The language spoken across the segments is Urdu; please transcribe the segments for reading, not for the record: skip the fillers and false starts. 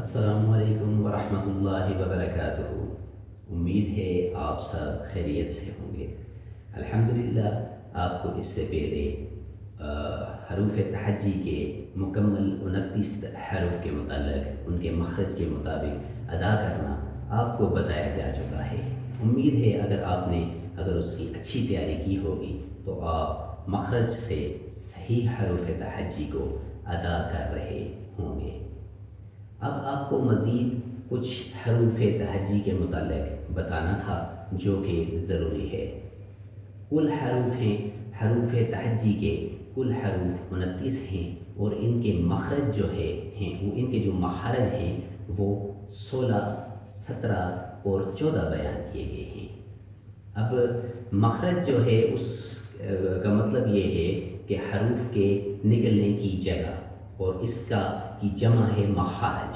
السلام علیکم ورحمۃ اللہ وبرکاتہ۔ امید ہے آپ سب خیریت سے ہوں گے۔ الحمدللہ آپ کو اس سے پہلے حروف تہجی کے مکمل 29 حروف کے متعلق ان کے مخرج کے مطابق ادا کرنا آپ کو بتایا جا چکا ہے۔ امید ہے اگر اس کی اچھی تیاری کی ہوگی تو آپ مخرج سے صحیح حروف تہجی کو ادا کر رہے ہوں گے۔ اب آپ کو مزید کچھ حروف تہجی کے متعلق بتانا تھا جو کہ ضروری ہے۔ کل حروف تہجی کے کل حروف 29 ہیں اور ان کے مخرج ان کے جو مخارج ہیں وہ 16، 17 اور 14 بیان کیے گئے ہیں۔ اب مخرج جو ہے اس کا مطلب یہ ہے کہ حروف کے نکلنے کی جگہ، اور اس کی جمع ہے مخارج،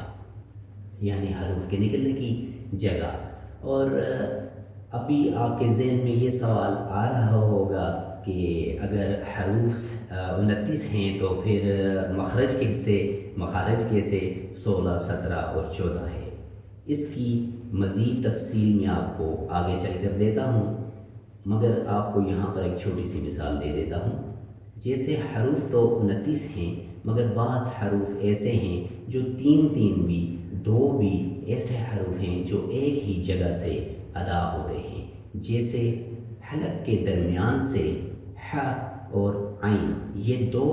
یعنی حروف کے نکلنے کی جگہ۔ اور ابھی آپ کے ذہن میں یہ سوال آ رہا ہوگا کہ اگر حروف 29 ہیں تو پھر مخارج کیسے 16، 17 اور 14 ہے۔ اس کی مزید تفصیل میں آپ کو آگے چل کر دیتا ہوں، مگر آپ کو یہاں پر ایک چھوٹی سی مثال دے دیتا ہوں۔ جیسے حروف تو 29 ہیں، مگر بعض حروف ایسے ہیں جو 3 بھی 2 بھی ایسے حروف ہیں جو ایک ہی جگہ سے ادا ہوتے ہیں۔ جیسے حلق کے درمیان سے ح اور عین، یہ 2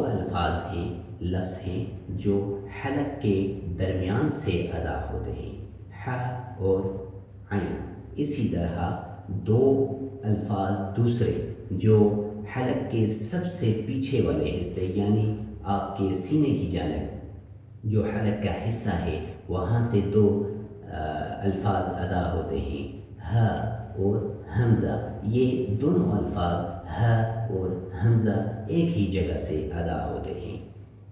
لفظ ہیں جو حلق کے درمیان سے ادا ہوتے ہیں، ح اور عین۔ اسی طرح 2 الفاظ دوسرے جو حلق کے سب سے پیچھے والے حصے، یعنی آپ کے سینے کی جانب جو حلق کا حصہ ہے وہاں سے 2 الفاظ ادا ہوتے ہیں، ہ اور حمزہ۔ یہ دونوں الفاظ ہ اور حمزہ ایک ہی جگہ سے ادا ہوتے ہیں۔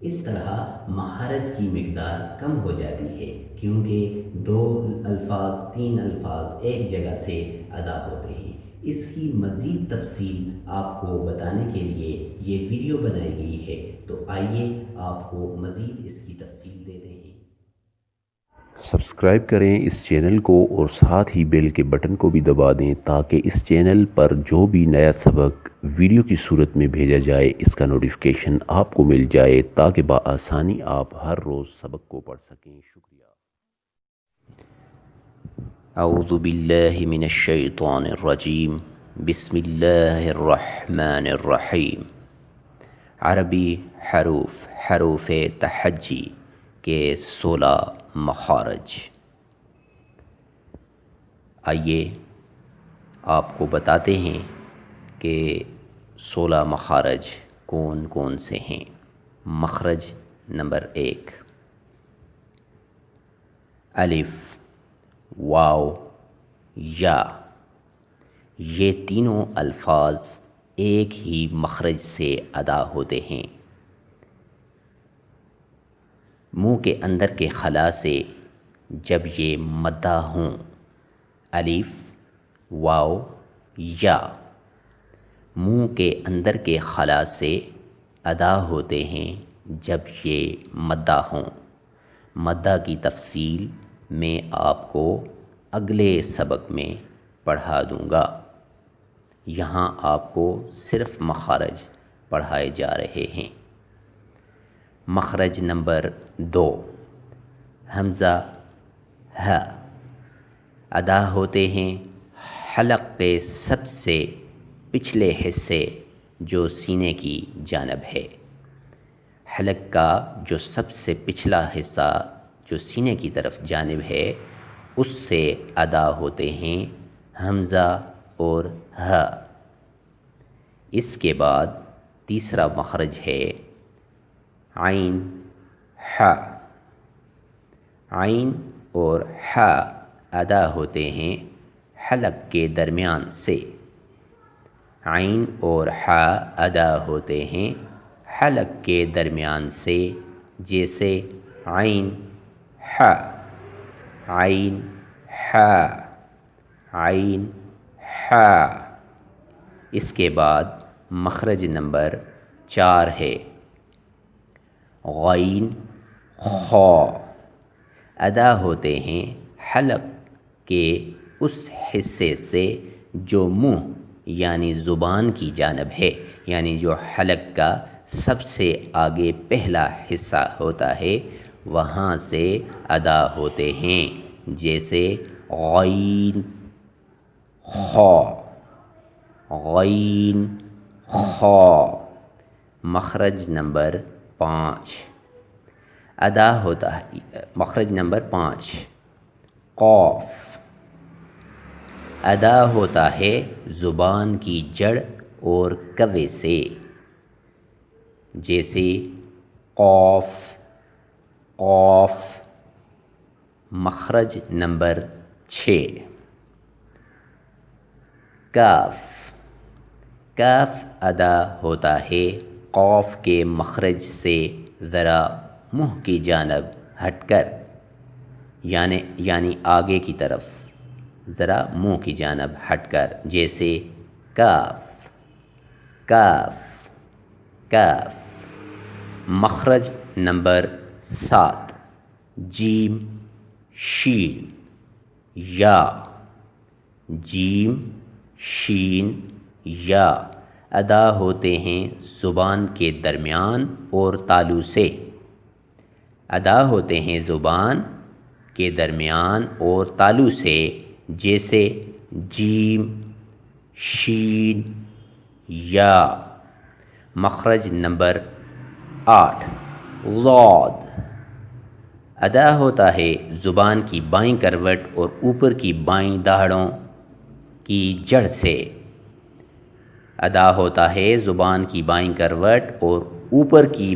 اس طرح مخارج کی مقدار کم ہو جاتی ہے کیونکہ 2 الفاظ 3 الفاظ ایک جگہ سے ادا ہوتے ہیں۔ اس کی مزید تفصیل آپ کو بتانے کے لیے یہ ویڈیو بنائی گئی ہے، تو آئیے آپ کو مزید اس کی تفصیل دیتے ہیں۔ سبسکرائب کریں اس چینل کو اور ساتھ ہی بیل کے بٹن کو بھی دبا دیں تاکہ اس چینل پر جو بھی نیا سبق ویڈیو کی صورت میں بھیجا جائے اس کا نوٹیفیکیشن آپ کو مل جائے تاکہ بآسانی آپ ہر روز سبق کو پڑھ سکیں۔ شکریہ۔ اعوذ باللہ من الشیطان الرجیم، بسم اللہ الرحمن الرحیم۔ عربی حروف تہجی کے 16 مخارج۔ آئیے آپ کو بتاتے ہیں کہ 16 مخارج کون کون سے ہیں۔ مخرج نمبر 1، الف، واو، یا۔ یہ تینوں الفاظ ایک ہی مخرج سے ادا ہوتے ہیں۔ منہ کے اندر کے خلا سے جب یہ مدہ ہوں، الف، واو، یا، منہ کے اندر کے خلا سے ادا ہوتے ہیں جب یہ مدہ ہوں۔ مدہ کی تفصیل میں آپ کو اگلے سبق میں پڑھا دوں گا، یہاں آپ کو صرف مخارج پڑھائے جا رہے ہیں۔ مخرج نمبر 2، حمزہ، ہ، ادا ہوتے ہیں حلق کے سب سے پچھلے حصے جو سینے کی جانب ہے۔ حلق کا جو سب سے پچھلا حصہ جو سینے کی طرف جانب ہے اس سے ادا ہوتے ہیں حمزہ اور ہ۔ اس کے بعد تیسرا مخرج ہے عین، ح۔ عین اور ح ادا ہوتے ہیں حلق کے درمیان سے۔ عین اور ح ادا ہوتے ہیں حلق کے درمیان سے، جیسے عین، ح، عین، ح، عین، ح۔ اس کے بعد مخرج نمبر 4 ہے غین، خا۔ ادا ہوتے ہیں حلق کے اس حصے سے جو منہ یعنی زبان کی جانب ہے، یعنی جو حلق کا سب سے آگے پہلا حصہ ہوتا ہے وہاں سے ادا ہوتے ہیں، جیسے غین خا، غین خا۔ مخرج نمبر 5 ادا ہوتا ہے، مخرج نمبر 5 قاف ادا ہوتا ہے زبان کی جڑ اور کوے سے، جیسے قاف قاف۔ مخرج نمبر 6 کاف کاف ادا ہوتا ہے قاف کے مخرج سے ذرا منہ کی جانب ہٹ کر، یعنی آگے کی طرف، ذرا منہ کی جانب ہٹ کر، جیسے کاف کاف کاف۔ مخرج نمبر 7 جیم شین یا، جیم شین یا ادا ہوتے ہیں زبان کے درمیان اور تالو سے، ادا ہوتے ہیں زبان کے درمیان اور تالو سے، جیسے جیم شین یا۔ مخرج نمبر 8 ضاد ادا ہوتا ہے زبان کی بائیں کروٹ اور اوپر کی بائیں داڑھوں کی جڑ سے، ادا ہوتا ہے زبان کی بائیں کروٹ اور اوپر کی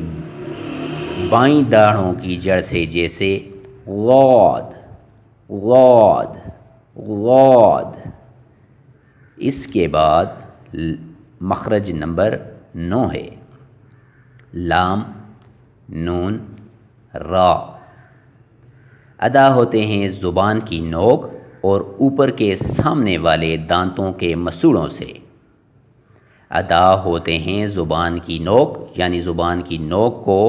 بائیں داڑھوں کی جڑ سے، جیسے غاد غاد غاد۔ اس کے بعد مخرج نمبر 9 ہے لام نون را، ادا ہوتے ہیں زبان کی نوک اور اوپر کے سامنے والے دانتوں کے مسوڑوں سے، ادا ہوتے ہیں زبان کی نوک، یعنی زبان کی نوک کو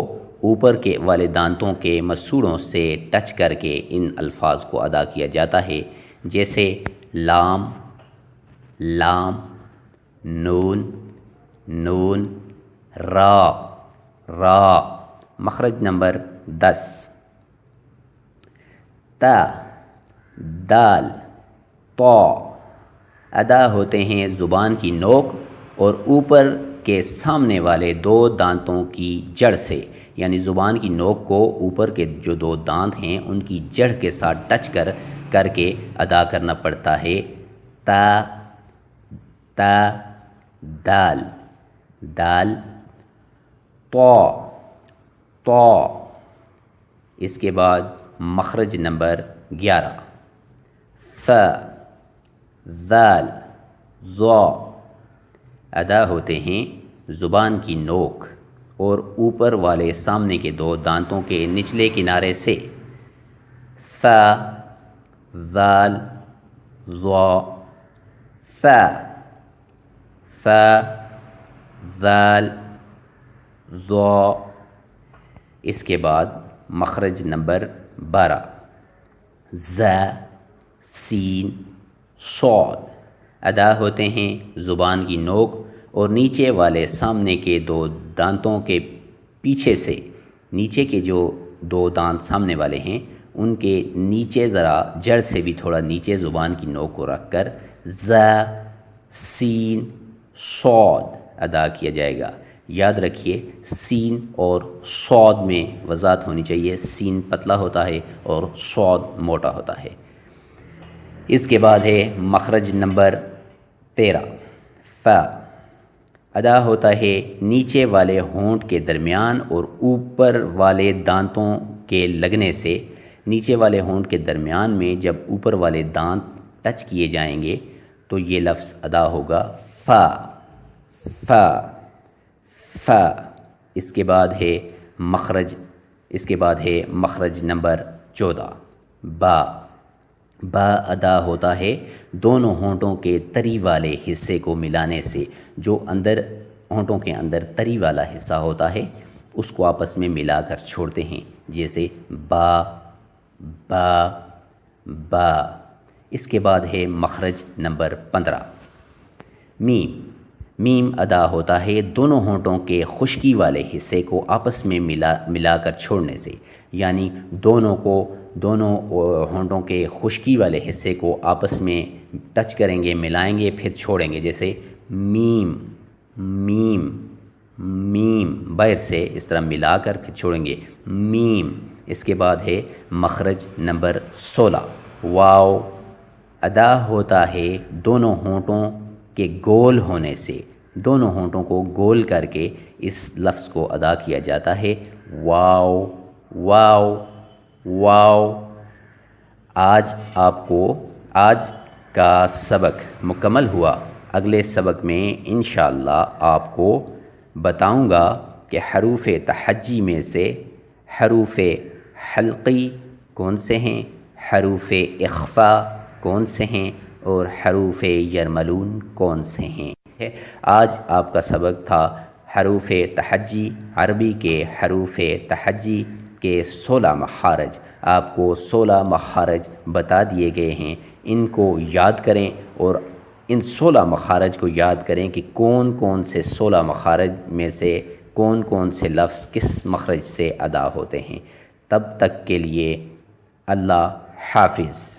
اوپر کے والے دانتوں کے مسوڑوں سے ٹچ کر کے ان الفاظ کو ادا کیا جاتا ہے، جیسے لام لام، نون نون، را را۔ مخرج نمبر 10 تا دال طا، ادا ہوتے ہیں زبان کی نوک اور اوپر کے سامنے والے 2 دانتوں کی جڑ سے، یعنی زبان کی نوک کو اوپر کے جو 2 دانت ہیں ان کی جڑ کے ساتھ ٹچ کر کے ادا کرنا پڑتا ہے، تا تا دال دال طا طا۔ اس کے بعد مخرج نمبر 11 ف ذال ضا، ادا ہوتے ہیں زبان کی نوک اور اوپر والے سامنے کے 2 دانتوں کے نچلے کنارے سے، ف ذال ضا ف ف ذال ضا۔ اس کے بعد مخرج نمبر 12 ز سین صاد، ادا ہوتے ہیں زبان کی نوک اور نیچے والے سامنے کے 2 دانتوں کے پیچھے سے، نیچے کے جو 2 دانت سامنے والے ہیں ان کے نیچے ذرا جڑ سے بھی تھوڑا نیچے زبان کی نوک کو رکھ کر ز سین صاد ادا کیا جائے گا۔ یاد رکھیے سین اور صاد میں وضاحت ہونی چاہیے، سین پتلا ہوتا ہے اور صاد موٹا ہوتا ہے۔ اس کے بعد ہے مخرج نمبر 13 ف، ادا ہوتا ہے نیچے والے ہونٹ کے درمیان اور اوپر والے دانتوں کے لگنے سے، نیچے والے ہونٹ کے درمیان میں جب اوپر والے دانت ٹچ کیے جائیں گے تو یہ لفظ ادا ہوگا ف ف ف۔ اس کے بعد ہے مخرج نمبر 14 با، با ادا ہوتا ہے دونوں ہونٹوں کے تری والے حصے کو ملانے سے، جو ہونٹوں کے اندر تری والا حصہ ہوتا ہے اس کو آپس میں ملا کر چھوڑتے ہیں، جیسے با با با۔ اس کے بعد ہے مخرج نمبر 15 میم۔ میم ادا ہوتا ہے دونوں ہونٹوں کے خشکی والے حصے کو آپس میں ملا کر چھوڑنے سے، یعنی دونوں ہونٹوں کے خشکی والے حصے کو آپس میں ٹچ کریں گے، ملائیں گے، پھر چھوڑیں گے، جیسے میم میم میم، بیر سے اس طرح ملا کر پھر چھوڑیں گے میم۔ اس کے بعد ہے مخرج نمبر 16 واو۔ ادا ہوتا ہے دونوں ہونٹوں کے گول ہونے سے، دونوں ہونٹوں کو گول کر کے اس لفظ کو ادا کیا جاتا ہے واو واو واو۔ آج کا سبق مکمل ہوا۔ اگلے سبق میں انشاءاللہ آپ کو بتاؤں گا کہ حروف تحجی میں سے حروف حلقی کون سے ہیں، حروف اخفا کون سے ہیں، اور حروف یرملون کون سے ہیں۔ آج آپ کا سبق تھا حروف تحجی، عربی کے حروف تحجی کے 16 مخارج۔ آپ کو 16 مخارج بتا دیے گئے ہیں، ان کو یاد کریں اور ان 16 مخارج کو یاد کریں کہ کون کون سے 16 مخارج میں سے کون کون سے لفظ کس مخرج سے ادا ہوتے ہیں۔ تب تک کے لیے اللہ حافظ۔